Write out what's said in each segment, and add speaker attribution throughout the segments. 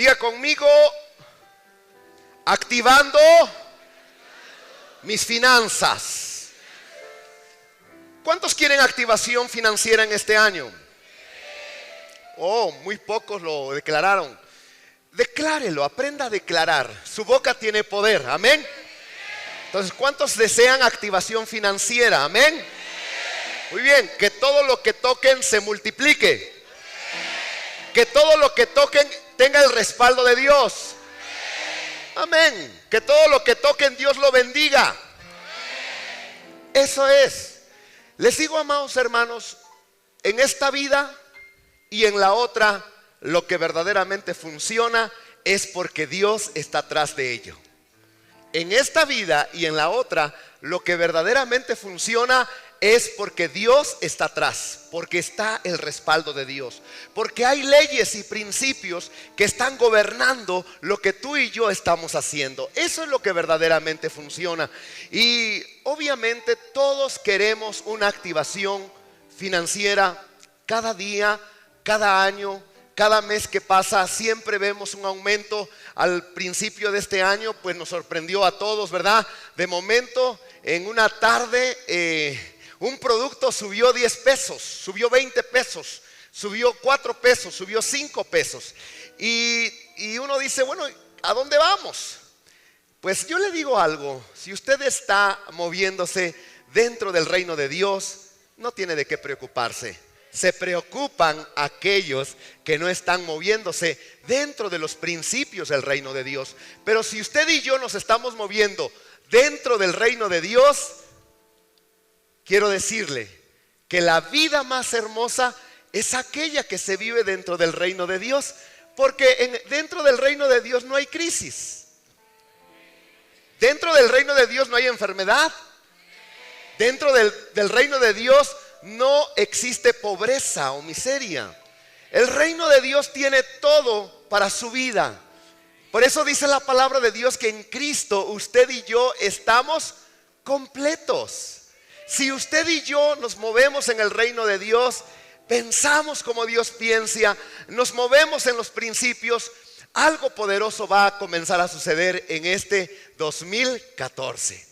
Speaker 1: Diga conmigo, activando mis finanzas. ¿Cuántos quieren activación financiera en este año? Oh, muy pocos lo declararon. Declárelo, aprenda a declarar. Su boca tiene poder, amén. Entonces, ¿cuántos desean activación financiera? Amén. Muy bien, que todo lo que toquen se multiplique. Que todo lo que toquen tenga el respaldo de Dios. Amén. Que todo lo que toquen Dios lo bendiga. Eso es. Les digo, amados hermanos, en esta vida y en la otra, lo que verdaderamente funciona es porque Dios está atrás de ello. En esta vida y en la otra, lo que verdaderamente funciona es porque Dios está atrás, porque está el respaldo de Dios, porque hay leyes y principios que están gobernando lo que tú y yo estamos haciendo. Eso es lo que verdaderamente funciona. Y obviamente todos queremos una activación financiera cada día, cada año. Cada mes que pasa siempre vemos un aumento. Al principio de este año pues nos sorprendió a todos, ¿verdad? De momento en una tarde un producto subió 10 pesos, subió 20 pesos, subió 4 pesos, subió 5 pesos. Y uno dice, bueno, ¿a dónde vamos? Pues yo le digo algo, si usted está moviéndose dentro del reino de Dios, no tiene de qué preocuparse. Se preocupan aquellos que no están moviéndose dentro de los principios del reino de Dios. Pero si usted y yo nos estamos moviendo dentro del reino de Dios, quiero decirle que la vida más hermosa es aquella que se vive dentro del reino de Dios. Porque dentro del reino de Dios no hay crisis. Dentro del reino de Dios no hay enfermedad. Dentro del reino de Dios no existe pobreza o miseria. El reino de Dios tiene todo para su vida. Por eso dice la palabra de Dios que en Cristo usted y yo estamos completos. Si usted y yo nos movemos en el reino de Dios, pensamos como Dios piensa, nos movemos en los principios, algo poderoso va a comenzar a suceder en este 2014.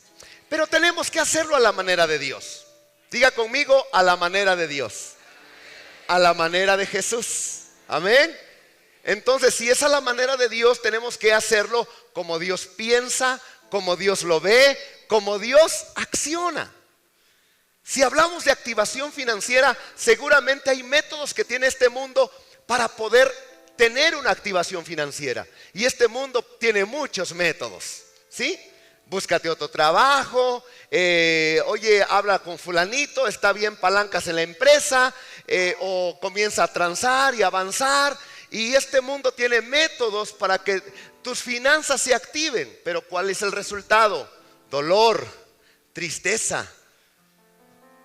Speaker 1: Pero tenemos que hacerlo a la manera de Dios. Diga conmigo, a la manera de Dios, a la manera de Jesús. Amén. Entonces, si es a la manera de Dios, tenemos que hacerlo como Dios piensa, como Dios lo ve, como Dios acciona. Si hablamos de activación financiera, seguramente hay métodos que tiene este mundo para poder tener una activación financiera. Y este mundo tiene muchos métodos, ¿sí? Búscate otro trabajo, oye, habla con fulanito, está bien palancas en la empresa, o comienza a transar y avanzar. Y este mundo tiene métodos para que tus finanzas se activen. Pero ¿cuál es el resultado? Dolor, tristeza,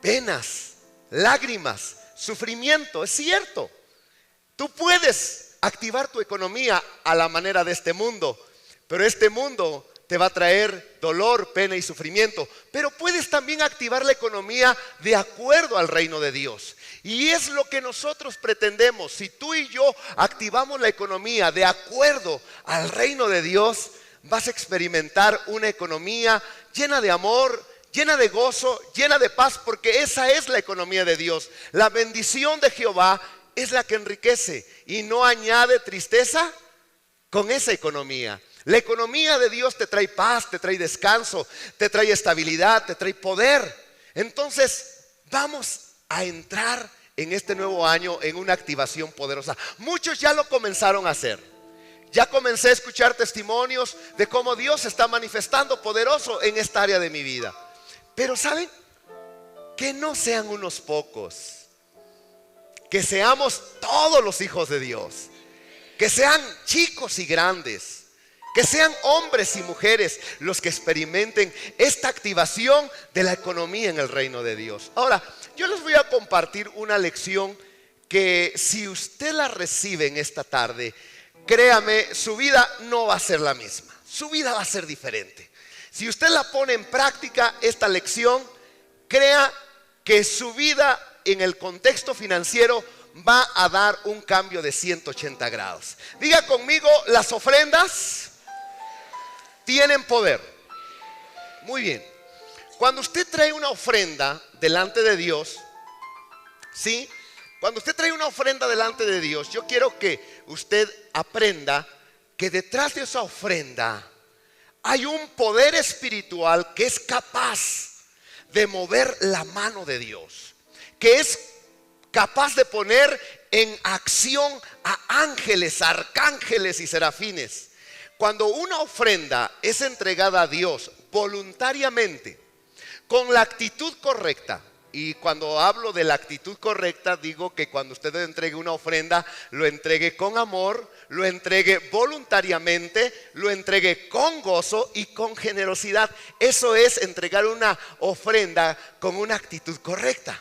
Speaker 1: penas, lágrimas, sufrimiento. Es cierto, tú puedes activar tu economía a la manera de este mundo, pero este mundo te va a traer dolor, pena y sufrimiento. Pero puedes también activar la economía de acuerdo al reino de Dios. Y es lo que nosotros pretendemos. Si tú y yo activamos la economía de acuerdo al reino de Dios, vas a experimentar una economía llena de amor, llena de gozo, llena de paz, porque esa es la economía de Dios. La bendición de Jehová es la que enriquece y no añade tristeza con esa economía. La economía de Dios te trae paz, te trae descanso, te trae estabilidad, te trae poder. Entonces vamos a entrar en este nuevo año en una activación poderosa. Muchos ya lo comenzaron a hacer. Ya comencé a escuchar testimonios de cómo Dios está manifestando poderoso en esta área de mi vida. Pero ¿saben? Que no sean unos pocos, que seamos todos los hijos de Dios, que sean chicos y grandes, que sean hombres y mujeres los que experimenten esta activación de la economía en el reino de Dios. Ahora, yo les voy a compartir una lección que si usted la recibe en esta tarde, créame, su vida no va a ser la misma. Su vida va a ser diferente. Si usted la pone en práctica, esta lección, crea que su vida en el contexto financiero va a dar un cambio de 180 grados. Diga conmigo, las ofrendas tienen poder. Muy bien. Cuando usted trae una ofrenda delante de Dios, ¿sí? Cuando usted trae una ofrenda delante de Dios, yo quiero que usted aprenda que detrás de esa ofrenda hay un poder espiritual que es capaz de mover la mano de Dios, que es capaz de poner en acción a ángeles, arcángeles y serafines. Cuando una ofrenda es entregada a Dios voluntariamente, con la actitud correcta, y cuando hablo de la actitud correcta, digo que cuando usted entregue una ofrenda, lo entregue con amor, lo entregue voluntariamente, lo entregue con gozo y con generosidad. Eso es entregar una ofrenda con una actitud correcta.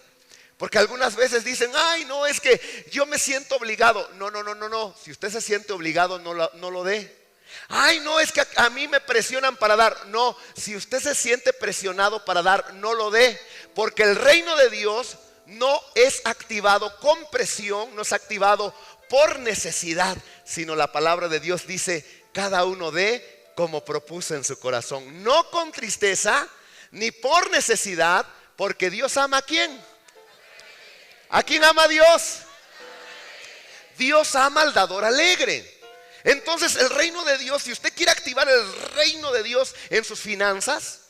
Speaker 1: Porque algunas veces dicen, ay, no, es que yo me siento obligado. No. Si usted se siente obligado, no lo dé. Ay, no, es que a mí me presionan para dar. No, si usted se siente presionado para dar, no lo dé. Porque el reino de Dios no es activado con presión, no es activado por necesidad, sino la palabra de Dios dice, cada uno dé como propuso en su corazón. No con tristeza, ni por necesidad, porque Dios ama ¿a quién? ¿A quién ama Dios? Dios ama al dador alegre. Entonces el reino de Dios, si usted quiere activar el reino de Dios en sus finanzas,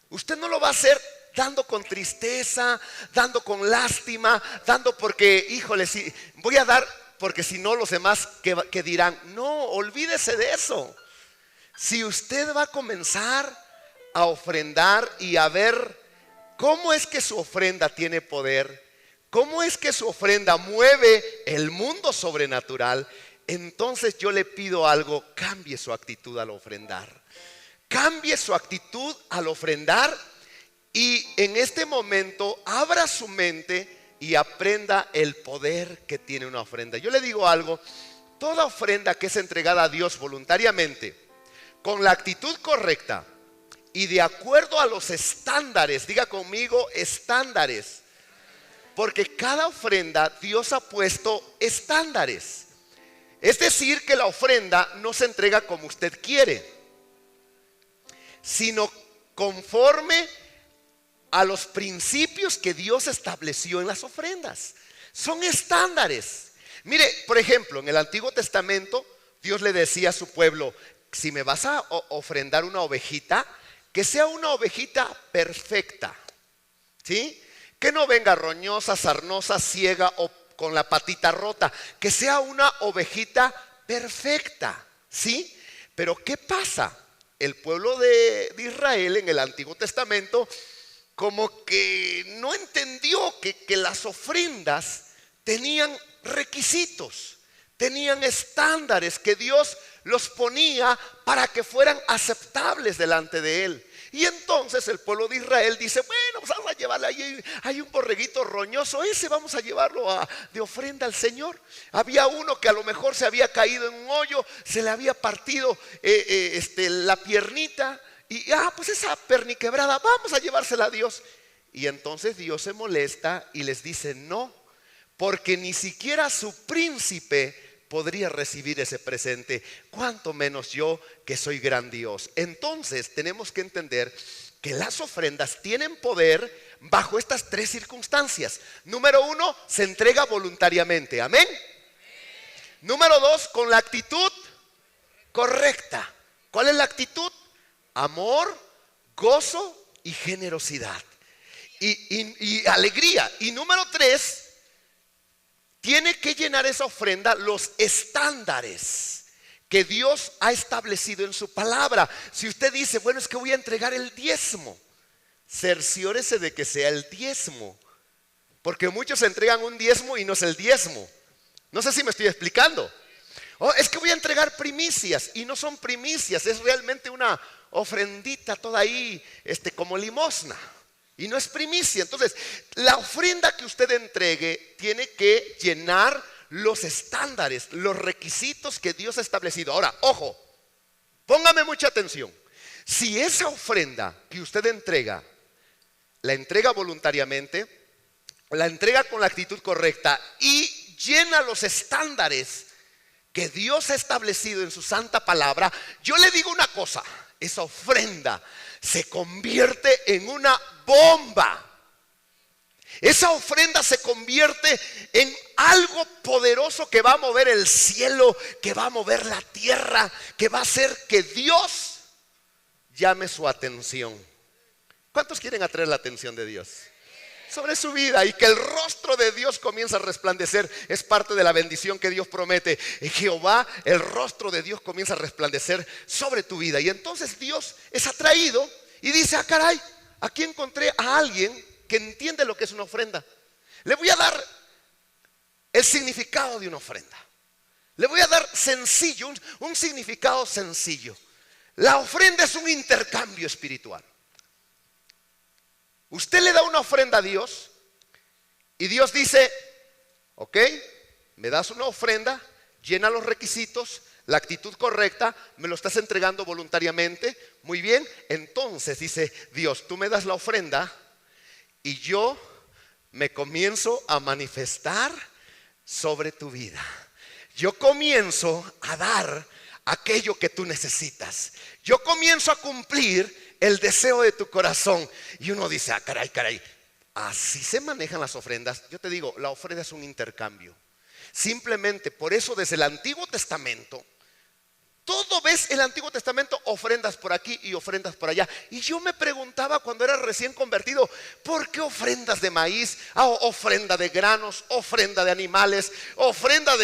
Speaker 1: usted no lo va a hacer dando con tristeza, dando con lástima, dando porque, híjole, si voy a dar porque si no los demás que dirán. No, olvídese de eso. Si usted va a comenzar a ofrendar y a ver cómo es que su ofrenda tiene poder, cómo es que su ofrenda mueve el mundo sobrenatural, entonces yo le pido algo, cambie su actitud al ofrendar. Cambie su actitud al ofrendar y en este momento abra su mente y aprenda el poder que tiene una ofrenda. Yo le digo algo, toda ofrenda que es entregada a Dios voluntariamente, con la actitud correcta y de acuerdo a los estándares, diga conmigo estándares, porque cada ofrenda Dios ha puesto estándares. Es decir, que la ofrenda no se entrega como usted quiere, sino conforme a los principios que Dios estableció en las ofrendas. Son estándares. Mire, por ejemplo, en el Antiguo Testamento, Dios le decía a su pueblo, si me vas a ofrendar una ovejita, que sea una ovejita perfecta, ¿sí? Que no venga roñosa, sarnosa, ciega o con la patita rota, que sea una ovejita perfecta, ¿sí? Pero ¿qué pasa? El pueblo de Israel en el Antiguo Testamento como que no entendió que las ofrendas tenían requisitos, tenían estándares que Dios los ponía para que fueran aceptables delante de Él. Y entonces el pueblo de Israel dice, bueno, pues vamos a llevarle ahí, hay un borreguito roñoso, ese vamos a llevarlo de ofrenda al Señor. Había uno que a lo mejor se había caído en un hoyo, se le había partido la piernita, y pues esa perniquebrada, vamos a llevársela a Dios. Y entonces Dios se molesta y les dice, no, porque ni siquiera su príncipe podría recibir ese presente, cuánto menos yo que soy gran Dios. Entonces tenemos que entender que las ofrendas tienen poder bajo estas tres circunstancias. Número uno, se entrega voluntariamente, amén. Número dos, con la actitud correcta. ¿Cuál es la actitud? Amor, gozo y generosidad y alegría. Y número tres, tiene que llenar esa ofrenda los estándares que Dios ha establecido en su palabra. Si usted dice, bueno, es que voy a entregar el diezmo, cerciórese de que sea el diezmo, porque muchos entregan un diezmo y no es el diezmo. No sé si me estoy explicando. Es que voy a entregar primicias y no son primicias, es realmente una ofrendita toda ahí, como limosna. Y no es primicia. Entonces, la ofrenda que usted entregue tiene que llenar los estándares, los requisitos que Dios ha establecido. Ahora, ojo, póngame mucha atención. Si esa ofrenda que usted entrega, la entrega voluntariamente, la entrega con la actitud correcta y llena los estándares que Dios ha establecido en su santa palabra, yo le digo una cosa: esa ofrenda se convierte en una bomba. Esa ofrenda se convierte en algo poderoso que va a mover el cielo, que va a mover la tierra, que va a hacer que Dios llame su atención. ¿Cuántos quieren atraer la atención de Dios sobre su vida y que el rostro de Dios comience a resplandecer? Es parte de la bendición que Dios promete. En Jehová el rostro de Dios comienza a resplandecer sobre tu vida. Y entonces Dios es atraído y dice: ah, caray, aquí encontré a alguien que entiende lo que es una ofrenda. Le voy a dar el significado de una ofrenda. Le voy a dar sencillo, un significado sencillo. La ofrenda es un intercambio espiritual. Usted le da una ofrenda a Dios y Dios dice: ok, me das una ofrenda, llena los requisitos, la actitud correcta, me lo estás entregando voluntariamente. Muy bien, entonces dice Dios: tú me das la ofrenda y yo me comienzo a manifestar sobre tu vida. Yo comienzo a dar aquello que tú necesitas. Yo comienzo a cumplir el deseo de tu corazón. Y uno dice: ah, caray, así se manejan las ofrendas. Yo te digo, la ofrenda es un intercambio. Simplemente por eso desde el Antiguo Testamento, todo ves el Antiguo Testamento, ofrendas por aquí y ofrendas por allá. Y yo me preguntaba cuando era recién convertido: ¿por qué ofrendas de maíz? Ofrenda de granos, ofrenda de animales, ofrenda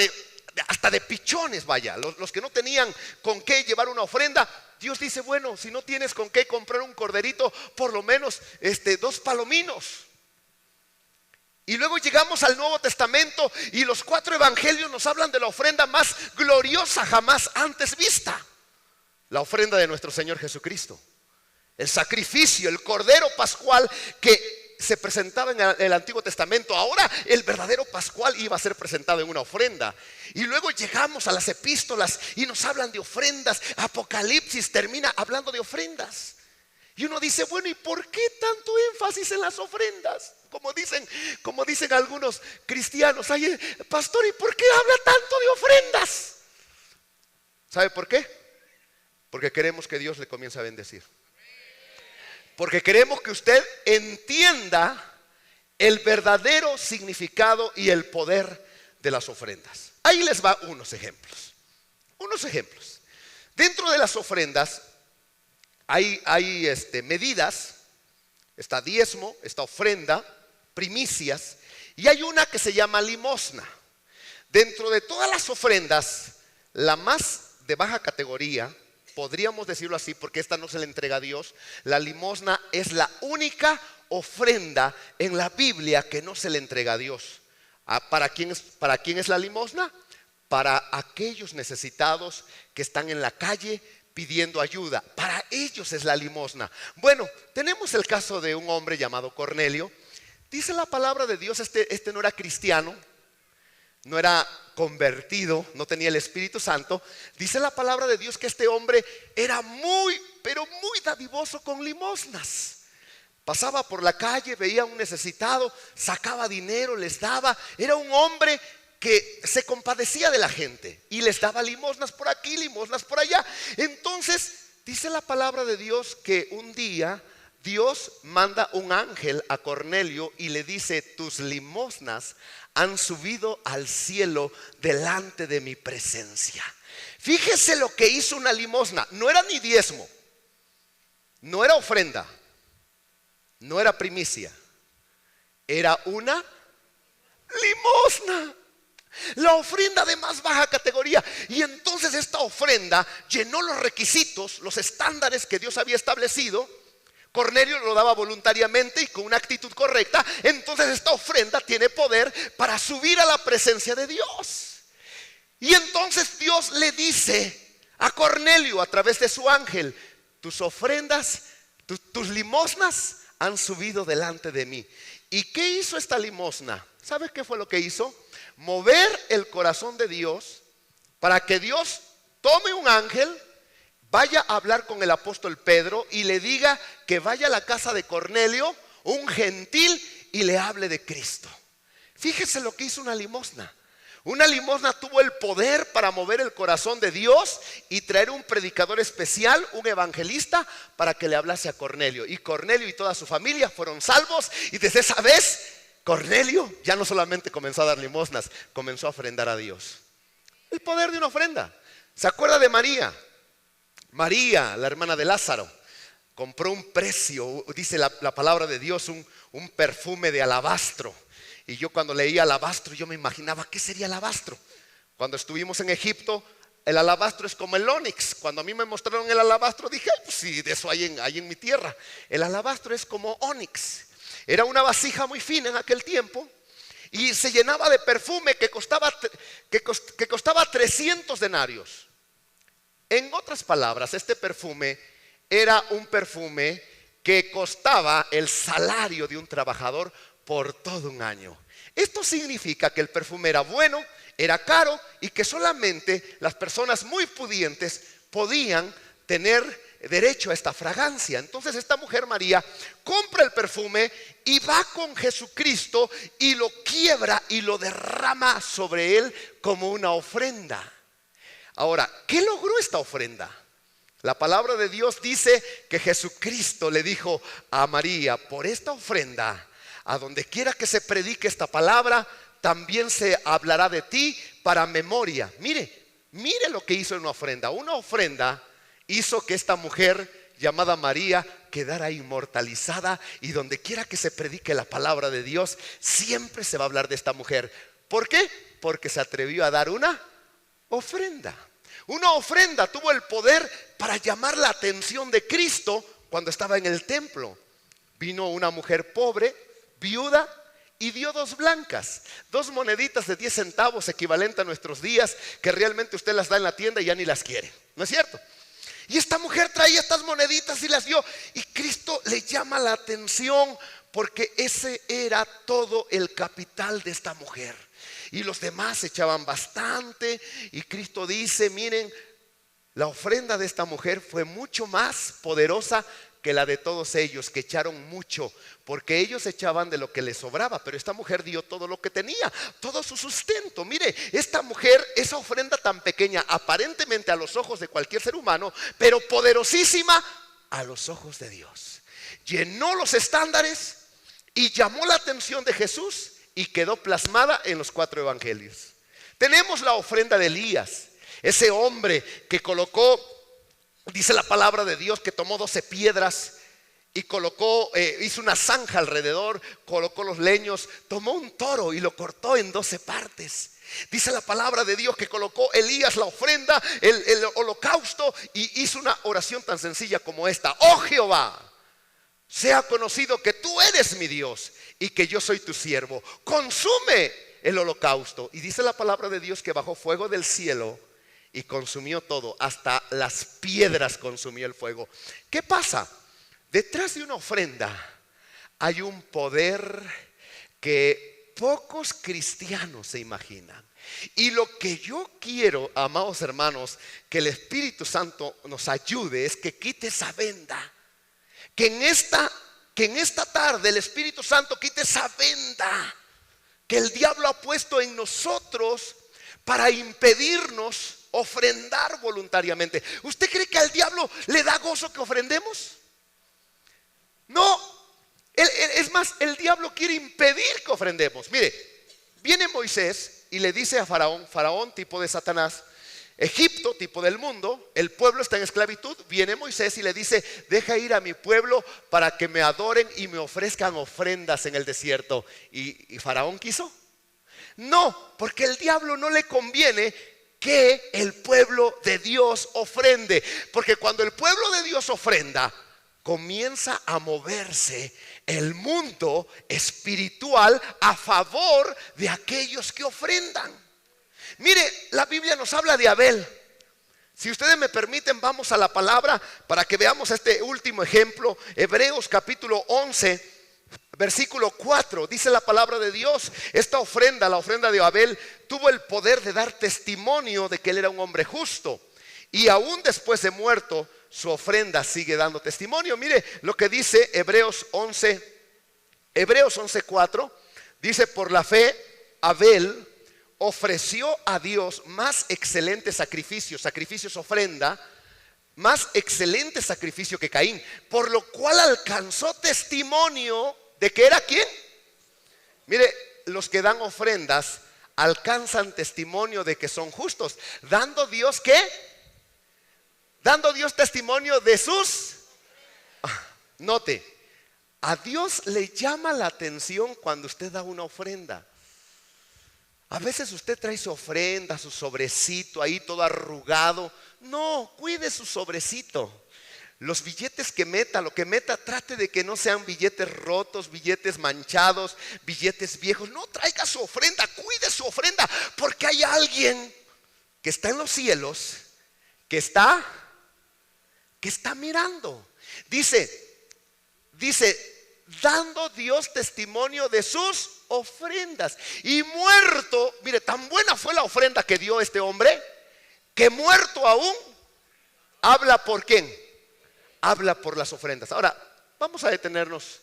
Speaker 1: hasta de pichones, vaya, los que no tenían con qué llevar una ofrenda. Dios dice: bueno, si no tienes con qué comprar un corderito, por lo menos 2 palominos. Y luego llegamos al Nuevo Testamento y los 4 evangelios nos hablan de la ofrenda más gloriosa jamás antes vista: la ofrenda de nuestro Señor Jesucristo, el sacrificio, el cordero pascual que se presentaba en el Antiguo Testamento. Ahora el verdadero pascual iba a ser presentado en una ofrenda. Y luego llegamos a las epístolas y nos hablan de ofrendas. Apocalipsis termina hablando de ofrendas. Y uno dice: bueno, ¿y por qué tanto énfasis en las ofrendas? Como dicen algunos cristianos: ay, pastor, ¿y por qué habla tanto de ofrendas? ¿Sabe por qué? Porque queremos que Dios le comience a bendecir. Porque queremos que usted entienda el verdadero significado y el poder de las ofrendas. Ahí les va unos ejemplos. Dentro de las ofrendas hay medidas. Está diezmo, está ofrenda, primicias, y hay una que se llama limosna. Dentro de todas las ofrendas, la más de baja categoría, podríamos decirlo así, porque esta no se le entrega a Dios. La limosna es la única ofrenda en la Biblia que no se le entrega a Dios. ¿Para quién es la limosna? Para aquellos necesitados que están en la calle pidiendo ayuda. Para ellos es la limosna. Bueno, tenemos el caso de un hombre llamado Cornelio. Dice la palabra de Dios, este no era cristiano, no era convertido, no tenía el Espíritu Santo. Dice la palabra de Dios que este hombre era muy, pero muy dadivoso con limosnas. Pasaba por la calle, veía a un necesitado, sacaba dinero, les daba. Era un hombre que se compadecía de la gente y les daba limosnas por aquí, limosnas por allá. Entonces dice la palabra de Dios que un día Dios manda un ángel a Cornelio y le dice: tus limosnas han subido al cielo delante de mi presencia. Fíjese lo que hizo una limosna. No era ni diezmo, no era ofrenda, no era primicia, era una limosna. La ofrenda de más baja categoría. Y entonces esta ofrenda llenó los requisitos, los estándares que Dios había establecido. Cornelio lo daba voluntariamente y con una actitud correcta. Entonces esta ofrenda tiene poder para subir a la presencia de Dios. Y entonces Dios le dice a Cornelio a través de su ángel: tus ofrendas, tus limosnas han subido delante de mí. ¿Y qué hizo esta limosna? ¿Sabe qué fue lo que hizo? Mover el corazón de Dios para que Dios tome un ángel, vaya a hablar con el apóstol Pedro y le diga que vaya a la casa de Cornelio, un gentil, y le hable de Cristo. Fíjese lo que hizo una limosna. Una limosna tuvo el poder para mover el corazón de Dios y traer un predicador especial, un evangelista, para que le hablase a Cornelio. Y Cornelio y toda su familia fueron salvos. Y desde esa vez, Cornelio ya no solamente comenzó a dar limosnas, comenzó a ofrendar a Dios. El poder de una ofrenda. ¿Se acuerda de María? María, la hermana de Lázaro, compró un precio, dice la palabra de Dios, un perfume de alabastro. Y yo cuando leía alabastro, yo me imaginaba, ¿qué sería alabastro? Cuando estuvimos en Egipto, el alabastro es como el ónix. Cuando a mí me mostraron el alabastro, dije, pues sí, de eso hay en mi tierra. El alabastro es como ónix. Era una vasija muy fina en aquel tiempo y se llenaba de perfume que costaba 300 denarios. En otras palabras, este perfume era un perfume que costaba el salario de un trabajador por todo un año. Esto significa que el perfume era bueno, era caro y que solamente las personas muy pudientes podían tener derecho a esta fragancia. Entonces esta mujer María compra el perfume y va con Jesucristo y lo quiebra y lo derrama sobre él como una ofrenda. Ahora, ¿qué logró esta ofrenda? La palabra de Dios dice que Jesucristo le dijo a María, por esta ofrenda, a donde quiera que se predique esta palabra, también se hablará de ti para memoria. Mire lo que hizo en una ofrenda. Una ofrenda hizo que esta mujer llamada María quedara inmortalizada, y donde quiera que se predique la palabra de Dios, siempre se va a hablar de esta mujer. ¿Por qué? Porque se atrevió a dar una ofrenda. Una ofrenda tuvo el poder para llamar la atención de Cristo cuando estaba en el templo. Vino una mujer pobre, viuda, y dio 2 blancas, 2 moneditas de 10 centavos, equivalente a nuestros días, que realmente usted las da en la tienda y ya ni las quiere, ¿no es cierto? Y esta mujer traía estas moneditas y las dio, y Cristo le llama la atención porque ese era todo el capital de esta mujer. Y los demás echaban bastante, y Cristo dice, miren, la ofrenda de esta mujer fue mucho más poderosa que la de todos ellos, que echaron mucho, porque ellos echaban de lo que les sobraba, pero esta mujer dio todo lo que tenía, todo su sustento. Mire, esta mujer, esa ofrenda tan pequeña aparentemente a los ojos de cualquier ser humano, pero poderosísima a los ojos de Dios, llenó los estándares y llamó la atención de Jesús y quedó plasmada en los 4 evangelios. Tenemos la ofrenda de Elías, ese hombre que colocó, dice la palabra de Dios, que tomó 12 piedras y colocó, hizo una zanja alrededor, colocó los leños, tomó un toro y lo cortó en 12 partes. Dice la palabra de Dios que colocó Elías la ofrenda, el holocausto, y hizo una oración tan sencilla como esta: oh Jehová, sea conocido que tú eres mi Dios y que yo soy tu siervo, consume el holocausto. Y dice la palabra de Dios que bajó fuego del cielo y consumió todo, hasta las piedras consumió el fuego. ¿Qué pasa? Detrás de una ofrenda hay un poder que pocos cristianos se imaginan. Y lo que yo quiero, amados hermanos, que el Espíritu Santo nos ayude, es que quite esa venda. Que en esta tarde el Espíritu Santo quite esa venda que el diablo ha puesto en nosotros para impedirnos ofrendar voluntariamente. ¿Usted cree que al diablo le da gozo que ofrendemos? No, es más, el diablo quiere impedir que ofrendemos. Mire, viene Moisés y le dice a Faraón, Faraón tipo de Satanás, Egipto tipo del mundo, el pueblo está en esclavitud. Viene Moisés y le dice: deja ir a mi pueblo para que me adoren y me ofrezcan ofrendas en el desierto. ¿Y Faraón quiso? No, porque al diablo no le conviene que el pueblo de Dios ofrende, porque cuando el pueblo de Dios ofrenda, comienza a moverse el mundo espiritual a favor de aquellos que ofrendan. Mire, la Biblia nos habla de Abel. Si ustedes me permiten, vamos a la palabra para que veamos este último ejemplo. Hebreos capítulo 11, versículo 4, dice la palabra de Dios: esta ofrenda, la ofrenda de Abel, tuvo el poder de dar testimonio de que él era un hombre justo, y aún después de muerto su ofrenda sigue dando testimonio. Mire lo que dice Hebreos 11:4, dice: por la fe Abel ofreció a Dios más excelente sacrificio, sacrificios ofrenda, más excelente sacrificio que Caín, por lo cual alcanzó testimonio de que era ¿quién? Mire, los que dan ofrendas alcanzan testimonio de que son justos, dando Dios ¿qué? Dando Dios testimonio de sus... Note, a Dios le llama la atención cuando usted da una ofrenda. A veces usted trae su ofrenda, su sobrecito ahí todo arrugado. No, cuide su sobrecito. Los billetes que meta, lo que meta, trate de que no sean billetes rotos, billetes manchados, billetes viejos. No, traiga su ofrenda, cuide su ofrenda, porque hay alguien que está en los cielos, que está mirando. Dice, dando Dios testimonio de sus ofrendas. Y muerto, mire, tan buena fue la ofrenda que dio este hombre, que muerto aún, habla por quién. Habla por las ofrendas. Ahora, vamos a detenernos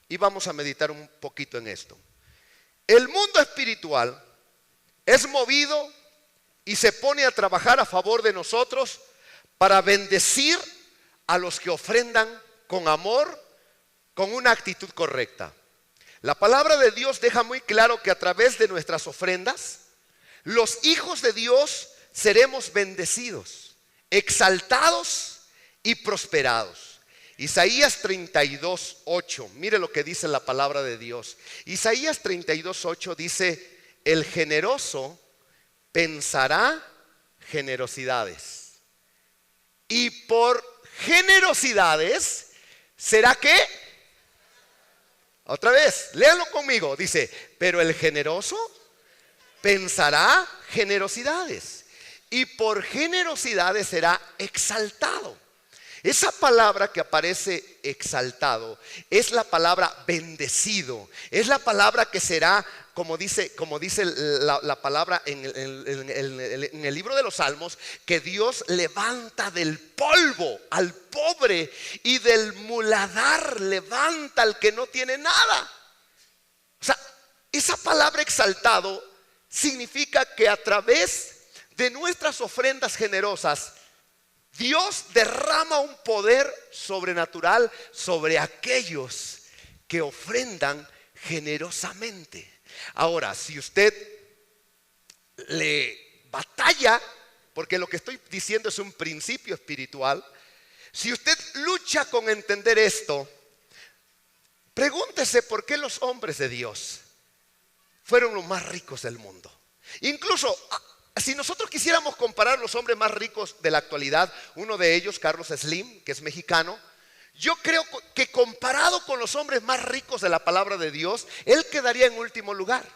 Speaker 1: y vamos a meditar un poquito en esto. El mundo espiritual es movido y se pone a trabajar a favor de nosotros para bendecir a los que ofrendan con amor, con una actitud correcta. La palabra de Dios deja muy claro que a través de nuestras ofrendas, los hijos de Dios seremos bendecidos, exaltados y prosperados. Isaías 32:8, mire lo que dice la palabra de Dios. Isaías 32:8 dice: el generoso pensará generosidades, y por generosidades será ¿qué? Otra vez, léanlo conmigo. Dice, pero el generoso pensará generosidades, y por generosidades será exaltado. Esa palabra que aparece exaltado es la palabra bendecido. Es la palabra que será, como dice la palabra en el libro de los Salmos, que Dios levanta del polvo al pobre y del muladar levanta al que no tiene nada. O sea, esa palabra exaltado significa que a través de nuestras ofrendas generosas, Dios derrama un poder sobrenatural sobre aquellos que ofrendan generosamente. Ahora, si usted le batalla, porque lo que estoy diciendo es un principio espiritual, si usted lucha con entender esto, pregúntese por qué los hombres de Dios fueron los más ricos del mundo. Incluso si nosotros quisiéramos comparar los hombres más ricos de la actualidad, uno de ellos, Carlos Slim, que es mexicano, yo creo que comparado con los hombres más ricos de la palabra de Dios, él quedaría en último lugar.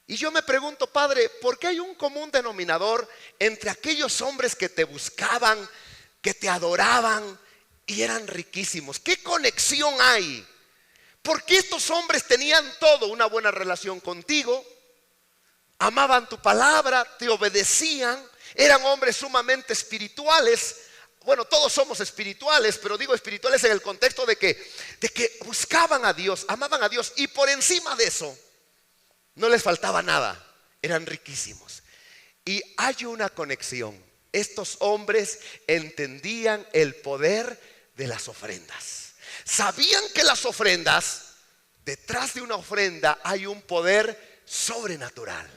Speaker 1: Y yo me pregunto, Padre, ¿por qué hay un común denominador entre aquellos hombres que te buscaban, que te adoraban y eran riquísimos? ¿Qué conexión hay? ¿Por qué estos hombres tenían todo? Una buena relación contigo, amaban tu palabra, te obedecían, eran hombres sumamente espirituales. Bueno, todos somos espirituales, pero digo espirituales en el contexto de que buscaban a Dios, amaban a Dios, y por encima de eso no les faltaba nada, eran riquísimos. Y hay una conexión. Estos hombres entendían el poder de las ofrendas. Sabían que las ofrendas, detrás de una ofrenda hay un poder sobrenatural.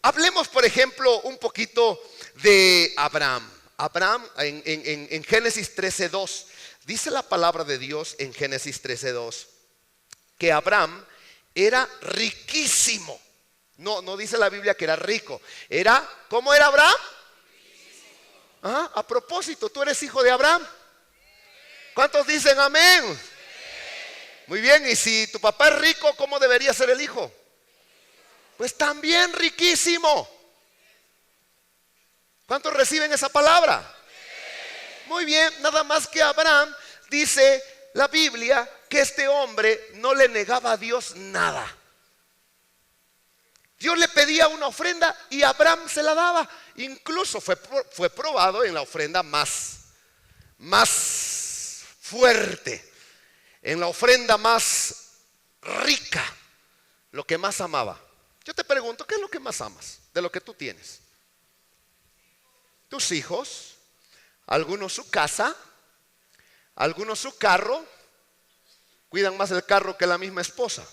Speaker 1: Hablemos, por ejemplo, un poquito de Abraham. Abraham en Génesis 13:2, dice la palabra de Dios en Génesis 13:2 que Abraham era riquísimo. No dice la Biblia que era rico. ¿Cómo era Abraham? A propósito, ¿tú eres hijo de Abraham? ¿Cuántos dicen amén? Muy bien, y si tu papá es rico, ¿cómo debería ser el hijo? Pues también riquísimo. ¿Cuántos reciben esa palabra? Muy bien, nada más que Abraham, dice la Biblia, que este hombre no le negaba a Dios nada. Dios le pedía una ofrenda y Abraham se la daba. Incluso fue probado en la ofrenda más fuerte, en la ofrenda más rica, lo que más amaba. Yo te pregunto, ¿qué es lo que más amas? de lo que tú tienes. Tus hijos, algunos su casa, algunos su carro. Cuidan más el carro que la misma esposa,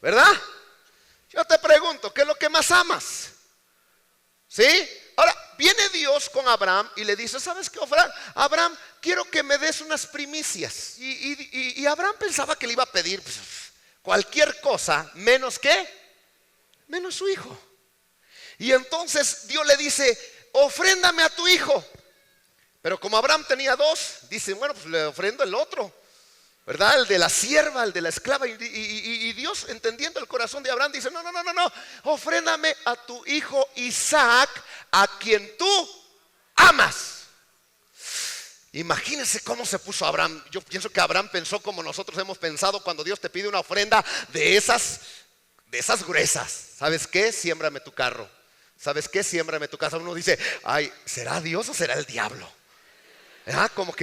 Speaker 1: ¿verdad? Yo te pregunto, ¿qué es lo que más amas? ¿Sí? Ahora, viene Dios con Abraham y le dice, ¿sabes qué, Abraham, quiero que me des unas primicias. Y Abraham pensaba que le iba a pedir pues, cualquier cosa, menos ¿qué? Menos su hijo. Y entonces Dios le dice, ofréndame a tu hijo. Pero como Abraham tenía dos, dice, bueno, pues le ofrendo el otro, ¿verdad? El de la sierva, el de la esclava. Y Dios, entendiendo el corazón de Abraham, dice, no, ofréndame a tu hijo Isaac, a quien tú amas. Imagínense cómo se puso Abraham. Yo pienso que Abraham pensó como nosotros hemos pensado cuando Dios te pide una ofrenda de esas gruesas. ¿Sabes qué? Siémbrame tu carro. ¿Sabes qué? Siémbrame tu casa. Uno dice, ay, ¿será Dios o será el diablo? Como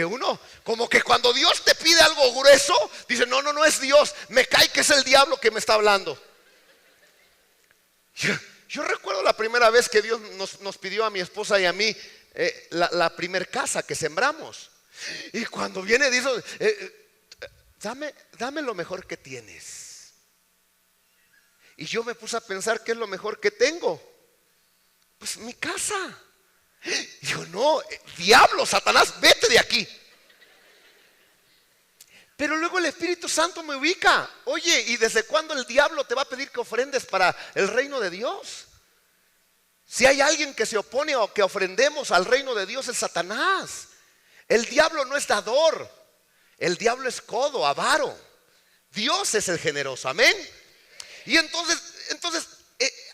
Speaker 1: que cuando Dios te pide algo grueso, dice, no es Dios, me cae que es el diablo que me está hablando. Yo recuerdo la primera vez que Dios nos pidió a mi esposa y a mí la primer casa que sembramos. Y cuando viene dice, dame lo mejor que tienes. Y yo me puse a pensar, ¿qué es lo mejor que tengo? Pues mi casa. Digo, no, diablo, Satanás, vete de aquí. Pero luego el Espíritu Santo me ubica. Oye, ¿y desde cuándo el diablo te va a pedir que ofrendes para el reino de Dios? Si hay alguien que se opone o que ofrendemos al reino de Dios, es Satanás. El diablo no es dador. El diablo es codo, avaro. Dios es el generoso, amén. Y entonces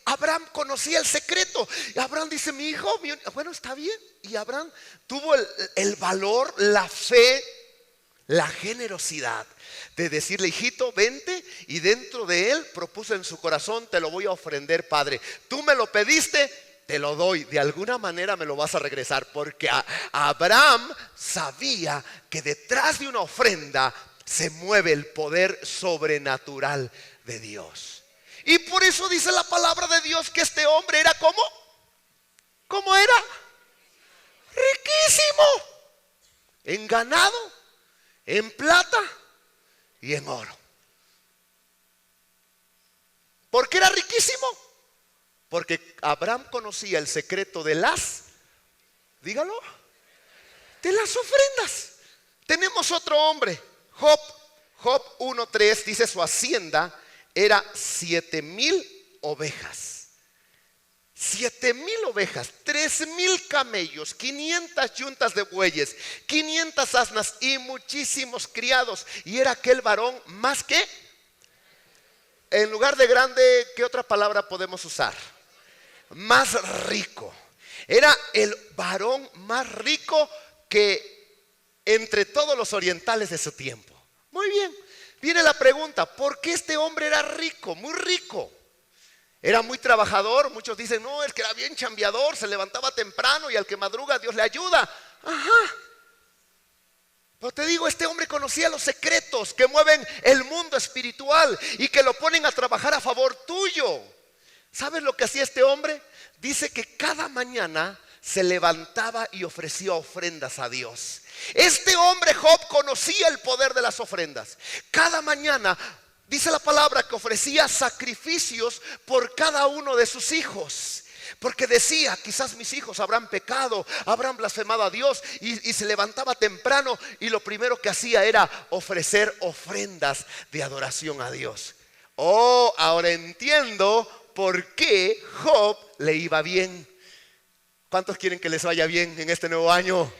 Speaker 1: Abraham conocía el secreto. Y Abraham dice, mi hijo, bueno, está bien. Y Abraham tuvo el valor, la fe, la generosidad de decirle, hijito, vente. Y dentro de él propuso en su corazón, te lo voy a ofrender, padre. Tú me lo pediste, te lo doy. De alguna manera me lo vas a regresar. Porque Abraham sabía que detrás de una ofrenda se mueve el poder sobrenatural de Dios. Y por eso dice la palabra de Dios que este hombre era ¿cómo? ¿Cómo era? Riquísimo. En ganado, en plata y en oro. ¿Por qué era riquísimo? Porque Abraham conocía el secreto de dígalo, de las ofrendas. Tenemos otro hombre, Job 1:3, dice su hacienda era 7,000 ovejas. 7,000 ovejas, 3,000 camellos, 500 yuntas de bueyes, 500 asnas y muchísimos criados. Y era aquel varón más que, en lugar de grande, ¿qué otra palabra podemos usar? Más rico. Era el varón más rico que entre todos los orientales de su tiempo. Muy bien. Viene la pregunta, ¿por qué este hombre era rico? Muy rico. Era muy trabajador. Muchos dicen, no, es que era bien chambeador, se levantaba temprano y al que madruga Dios le ayuda. Ajá. Pero te digo, este hombre conocía los secretos que mueven el mundo espiritual y que lo ponen a trabajar a favor tuyo. ¿Sabes lo que hacía este hombre? Dice que cada mañana se levantaba y ofrecía ofrendas a Dios. Este hombre Job conocía el poder de las ofrendas. Cada mañana dice la palabra que ofrecía sacrificios por cada uno de sus hijos. Porque decía, quizás mis hijos habrán pecado, habrán blasfemado a Dios. Y se levantaba temprano y lo primero que hacía era ofrecer ofrendas de adoración a Dios. Oh, ahora entiendo por qué Job le iba bien. ¿Cuántos quieren que les vaya bien en este nuevo año?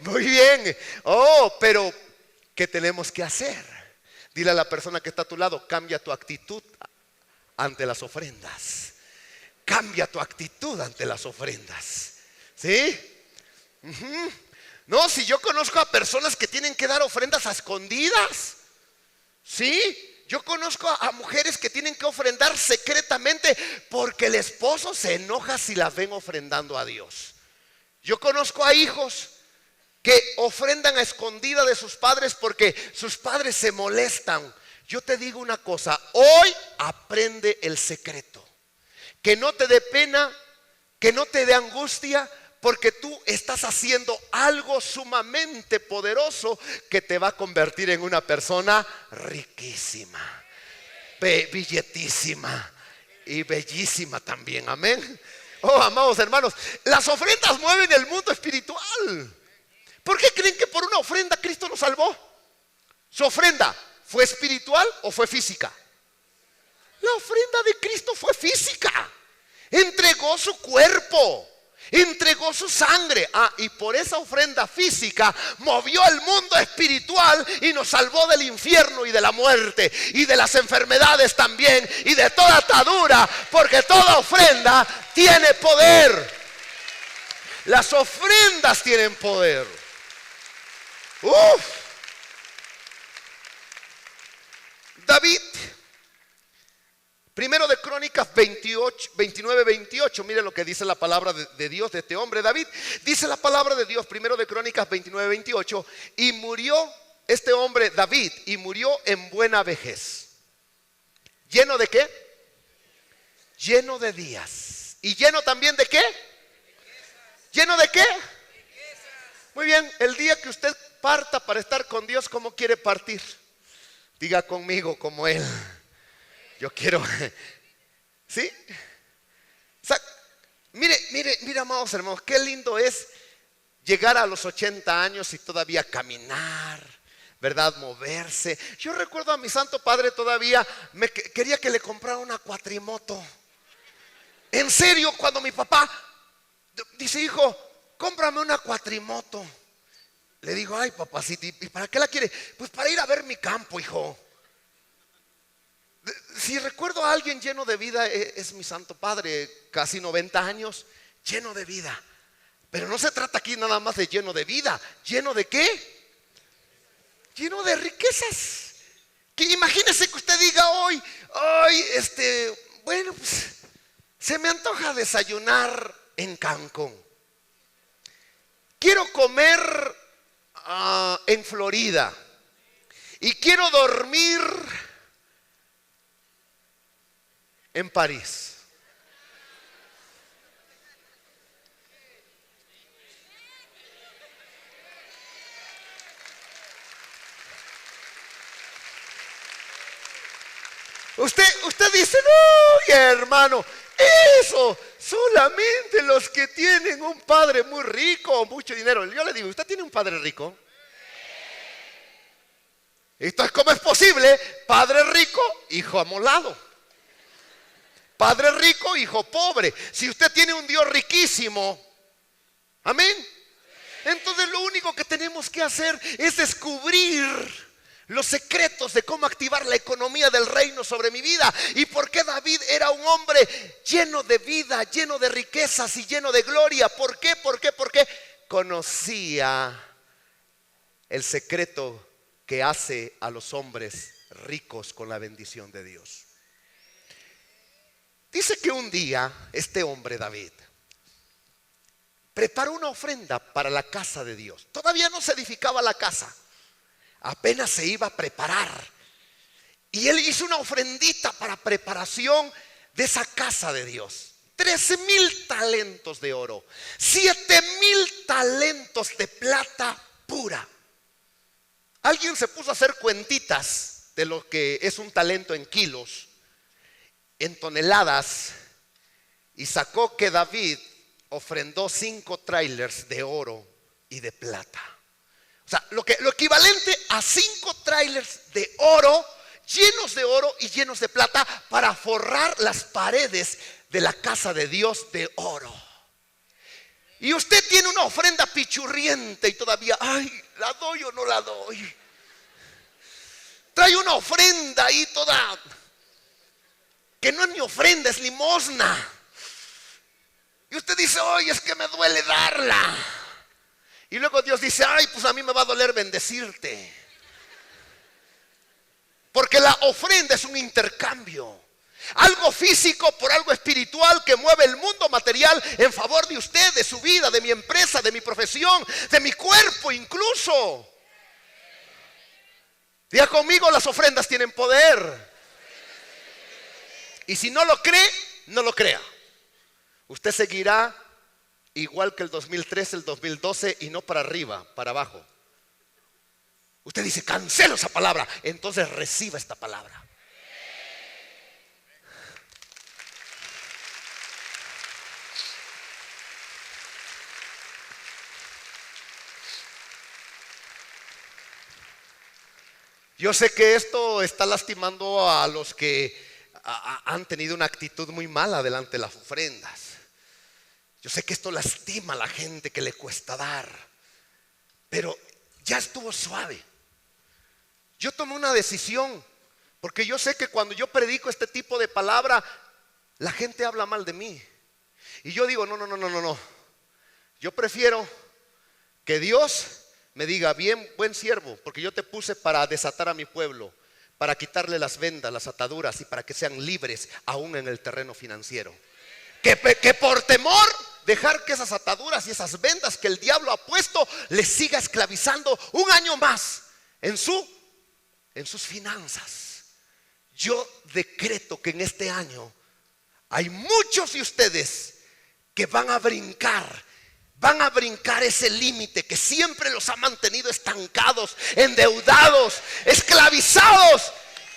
Speaker 1: Muy bien. Oh, pero ¿qué tenemos que hacer? Dile a la persona que está a tu lado, cambia tu actitud ante las ofrendas. Cambia tu actitud ante las ofrendas. ¿Sí? No, si yo conozco a personas que tienen que dar ofrendas a escondidas. ¿Sí? Yo conozco a mujeres que tienen que ofrendar secretamente porque el esposo se enoja si las ven ofrendando a Dios. Yo conozco a hijos que ofrendan a escondida de sus padres porque sus padres se molestan. Yo te digo una cosa, hoy aprende el secreto. que no te dé pena, que no te dé angustia, porque tú estás haciendo algo sumamente poderoso que te va a convertir en una persona riquísima, billetísima y bellísima también. Amén. Oh, amados hermanos, las ofrendas mueven el mundo espiritual. ¿Por qué creen que por una ofrenda Cristo nos salvó? ¿Su ofrenda fue espiritual o fue física? La ofrenda de Cristo fue física. Entregó su cuerpo, entregó su sangre. Y por esa ofrenda física movió el mundo espiritual y nos salvó del infierno y de la muerte y de las enfermedades también y de toda atadura, porque toda ofrenda tiene poder. Las ofrendas tienen poder. David, primero de Crónicas 29-28, miren lo que dice la palabra de Dios de este hombre David. Dice la palabra de Dios, primero de Crónicas 29-28, y murió este hombre David, y murió en buena vejez. ¿Lleno de qué? Lleno de días. ¿Y lleno también de qué? ¿Lleno de qué? Muy bien, el día que usted parta para estar con Dios, ¿cómo quiere partir? Diga conmigo como Él. Yo quiero, ¿sí? O sea, mire, amados hermanos, qué lindo es llegar a los 80 años y todavía caminar, ¿verdad? Moverse. Yo recuerdo a mi santo padre todavía, quería que le comprara una cuatrimoto. En serio, cuando mi papá dice, hijo, cómprame una cuatrimoto. Le digo, ay papacito, ¿y para qué la quiere? Pues para ir a ver mi campo, hijo. Si recuerdo a alguien lleno de vida, es mi santo padre, casi 90 años, lleno de vida. Pero no se trata aquí nada más de lleno de vida. ¿Lleno de qué? Lleno de riquezas. Que imagínese que usted diga hoy, bueno, pues se me antoja desayunar en Cancún. Quiero comer en Florida. Y quiero dormir en París. Usted dice, no, hermano, eso solamente los que tienen un padre muy rico o mucho dinero. Yo le digo, ¿usted tiene un padre rico? Entonces, ¿cómo es posible? Padre rico, hijo amolado. Padre rico, hijo pobre. Si usted tiene un Dios riquísimo, amén. Entonces lo único que tenemos que hacer es descubrir los secretos de cómo activar la economía del reino sobre mi vida. Y por qué David era un hombre lleno de vida, lleno de riquezas y lleno de gloria. ¿Por qué? Porque conocía el secreto que hace a los hombres ricos con la bendición de Dios. Dice que un día este hombre David preparó una ofrenda para la casa de Dios. Todavía no se edificaba la casa, apenas se iba a preparar. Y él hizo una ofrendita para preparación de esa casa de Dios. 13,000 talentos de oro, 7,000 talentos de plata pura. Alguien se puso a hacer cuentitas de lo que es un talento en kilos, en toneladas, y sacó que David ofrendó 5 trailers de oro y de plata. O sea, lo equivalente a 5 trailers de oro, llenos de oro y llenos de plata, para forrar las paredes de la casa de Dios de oro. Y usted tiene una ofrenda pichurriente y todavía, ay, ¿la doy o no la doy? Trae una ofrenda ahí toda, que no es ni ofrenda, es limosna. Y usted dice, oye, es que me duele darla. Y luego Dios dice, ay, pues a mí me va a doler bendecirte. Porque la ofrenda es un intercambio. Algo físico por algo espiritual que mueve el mundo material en favor de usted, de su vida, de mi empresa, de mi profesión, de mi cuerpo incluso. Diga conmigo, las ofrendas tienen poder. Y si no lo cree, no lo crea. Usted seguirá igual que el 2013, el 2012 y no para arriba, para abajo. Usted dice, cancelo esa palabra. Entonces reciba esta palabra. Yo sé que esto está lastimando a los que han tenido una actitud muy mala delante de las ofrendas. Yo sé que esto lastima a la gente que le cuesta dar, pero ya estuvo suave. Yo tomé una decisión, porque yo sé que cuando yo predico este tipo de palabra, la gente habla mal de mí. Y yo digo, no. Yo prefiero que Dios me diga, bien, buen siervo, porque yo te puse para desatar a mi pueblo, para quitarle las vendas, las ataduras y para que sean libres aún en el terreno financiero. Que por temor dejar que esas ataduras y esas vendas que el diablo ha puesto les siga esclavizando un año más en sus finanzas. Yo decreto que en este año hay muchos de ustedes que van a brincar ese límite que siempre los ha mantenido estancados, endeudados, esclavizados,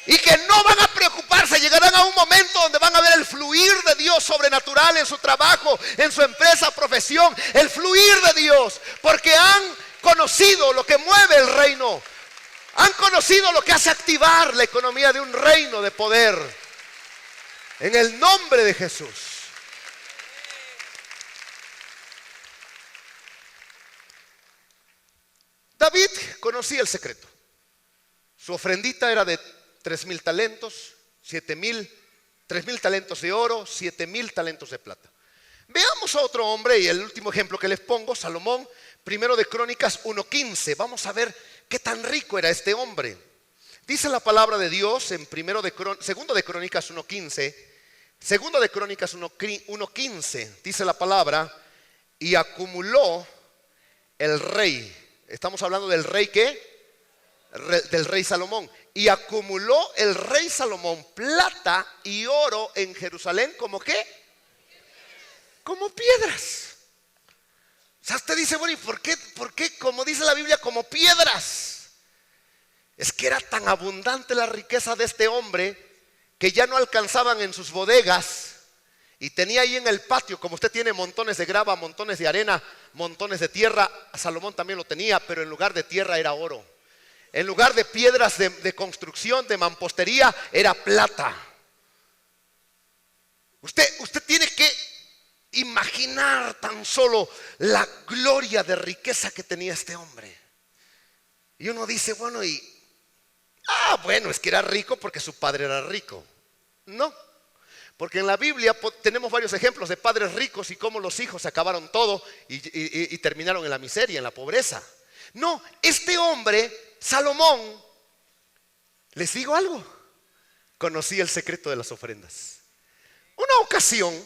Speaker 1: y que no van a preocuparse. Llegarán a un momento donde van a ver el fluir de Dios sobrenatural en su trabajo, en su empresa, profesión, el fluir de Dios, porque han conocido lo que mueve el reino, han conocido lo que hace activar la economía de un reino de poder. En el nombre de Jesús. David conocía el secreto. Su ofrendita era de 3,000 talentos, 3,000 talentos de oro, 7,000 talentos de plata. Veamos a otro hombre, y el último ejemplo que les pongo, Salomón, primero de Crónicas 1:15. Vamos a ver qué tan rico era este hombre. Dice la palabra de Dios en segundo de Crónicas 1:15. Segundo de Crónicas 1:15 dice la palabra, y acumuló el rey. Estamos hablando del rey ¿qué? Del rey Salomón. Y acumuló el rey Salomón plata y oro en Jerusalén. ¿Cómo qué? Como piedras. O sea, usted dice, bueno, ¿y por qué? Como dice la Biblia, como piedras. Es que era tan abundante la riqueza de este hombre que ya no alcanzaban en sus bodegas. Y tenía ahí en el patio, como usted tiene montones de grava, montones de arena, montones de tierra. Salomón también lo tenía, pero en lugar de tierra era oro. En lugar de piedras de construcción, de mampostería, era plata. Usted tiene que imaginar tan solo la gloria de riqueza que tenía este hombre. Y uno dice, bueno, es que era rico porque su padre era rico. No. Porque en la Biblia tenemos varios ejemplos de padres ricos y cómo los hijos acabaron todo y terminaron en la miseria, en la pobreza. No, este hombre, Salomón, les digo algo, conocía el secreto de las ofrendas. Una ocasión,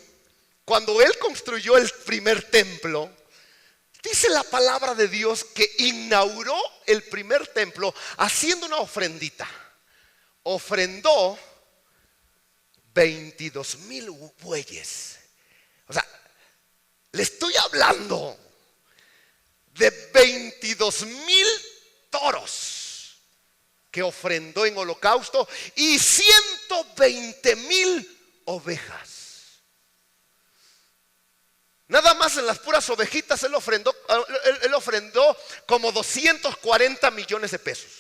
Speaker 1: cuando él construyó el primer templo, dice la palabra de Dios que inauguró el primer templo haciendo una ofrendita. Ofrendó 22,000 bueyes. O sea, le estoy hablando de 22,000 toros que ofrendó en holocausto y 120,000 ovejas. Nada más en las puras ovejitas él ofrendó como 240 millones de pesos.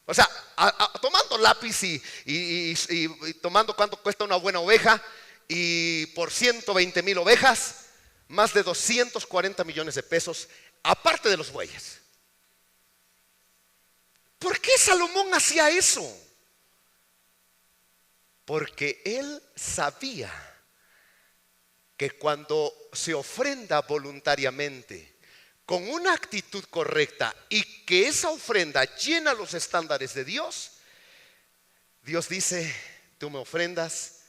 Speaker 1: O sea, tomando lápiz y tomando cuánto cuesta una buena oveja, y por 120,000 ovejas, más de 240 millones de pesos, aparte de los bueyes. ¿Por qué Salomón hacía eso? Porque él sabía que cuando se ofrenda voluntariamente, con una actitud correcta, y que esa ofrenda llena los estándares de Dios, Dios dice, tú me ofrendas,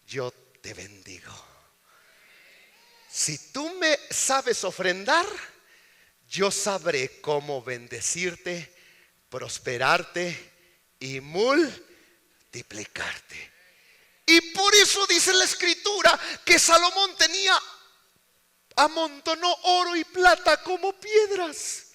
Speaker 1: yo te bendigo. Si tú me sabes ofrendar, yo sabré cómo bendecirte, prosperarte y multiplicarte. Y por eso dice la escritura que Salomón amontonó oro y plata como piedras.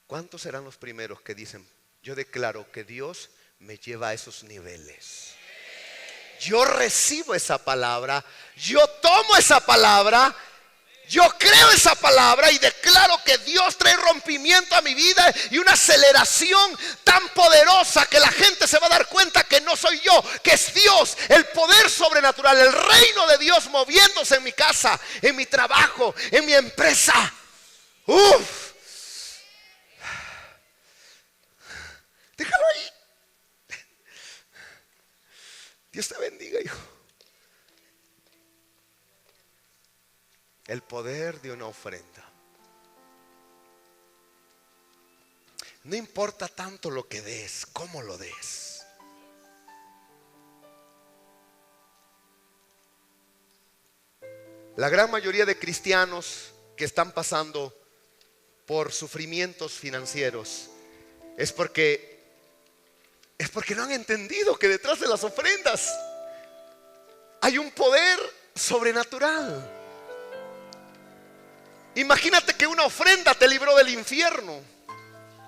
Speaker 1: ¿Cuántos serán los primeros que dicen: yo declaro que Dios me lleva a esos niveles? Yo recibo esa palabra, yo tomo esa palabra, yo creo esa palabra y declaro que Dios trae rompimiento a mi vida y una aceleración tan poderosa que la gente se va a dar cuenta que no soy yo, que es Dios, el poder sobrenatural, el reino de Dios moviéndose en mi casa, en mi trabajo, en mi empresa. Uf. Déjalo ahí. Dios te bendiga, hijo. El poder de una ofrenda. No importa tanto lo que des, cómo lo des. La gran mayoría de cristianos que están pasando por sufrimientos financieros es porque no han entendido que detrás de las ofrendas hay un poder sobrenatural. Imagínate que una ofrenda te libró del infierno.